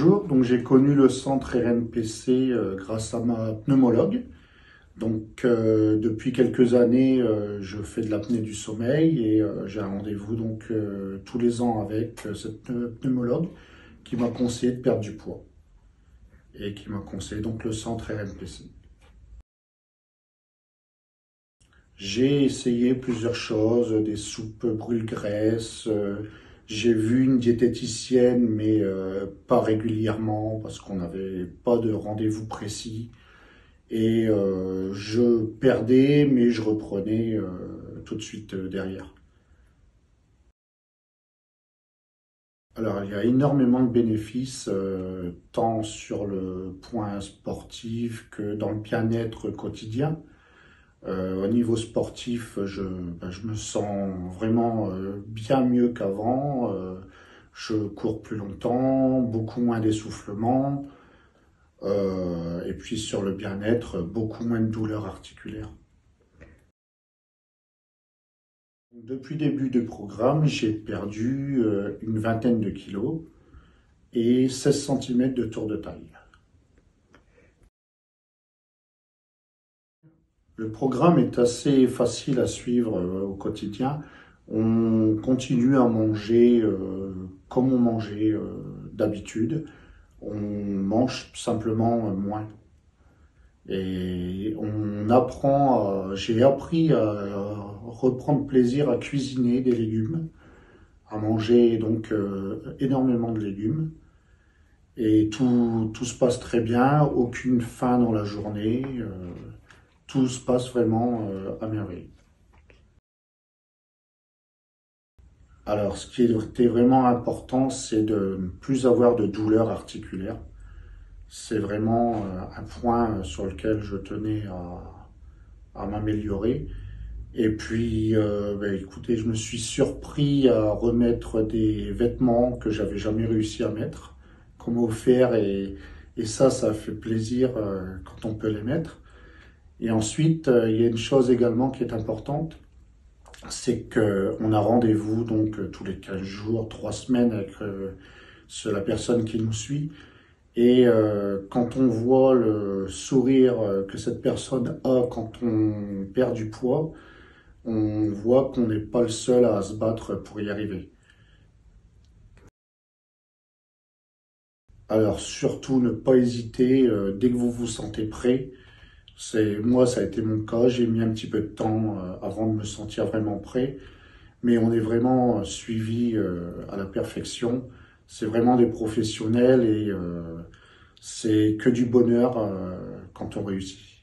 Bonjour, donc j'ai connu le centre RNPC grâce à ma pneumologue. Depuis quelques années, je fais de l'apnée du sommeil et j'ai un rendez-vous tous les ans avec cette pneumologue qui m'a conseillé de perdre du poids et qui m'a conseillé donc le centre RNPC. J'ai essayé plusieurs choses, des soupes brûle-graisse, j'ai vu une diététicienne, mais pas régulièrement parce qu'on n'avait pas de rendez-vous précis. Et je perdais, mais je reprenais tout de suite derrière. Alors, il y a énormément de bénéfices, tant sur le point sportif que dans le bien-être quotidien. Au niveau sportif, je me sens vraiment bien mieux qu'avant. Je cours plus longtemps, beaucoup moins d'essoufflement. Et puis sur le bien-être, beaucoup moins de douleurs articulaires. Depuis le début du programme, j'ai perdu une vingtaine de kilos et 16 cm de tour de taille. Le programme est assez facile à suivre au quotidien. On continue à manger comme on mangeait d'habitude. On mange simplement moins. Et j'ai appris à reprendre plaisir à cuisiner des légumes, à manger énormément de légumes. Et tout se passe très bien, aucune faim dans la journée, tout se passe vraiment à merveille. Alors, ce qui était vraiment important, c'est de ne plus avoir de douleurs articulaires. C'est vraiment un point sur lequel je tenais à m'améliorer. Et puis, écoutez, je me suis surpris à remettre des vêtements que j'avais jamais réussi à mettre, qu'on m'a offert, et ça fait plaisir quand on peut les mettre. Et ensuite, il y a une chose également qui est importante, c'est qu'on a rendez-vous tous les 15 jours, 3 semaines avec la personne qui nous suit. Et quand on voit le sourire que cette personne a quand on perd du poids, on voit qu'on n'est pas le seul à se battre pour y arriver. Alors surtout ne pas hésiter dès que vous vous sentez prêt. Moi, ça a été mon cas. J'ai mis un petit peu de temps avant de me sentir vraiment prêt, mais on est vraiment suivi à la perfection. C'est vraiment des professionnels et c'est que du bonheur quand on réussit.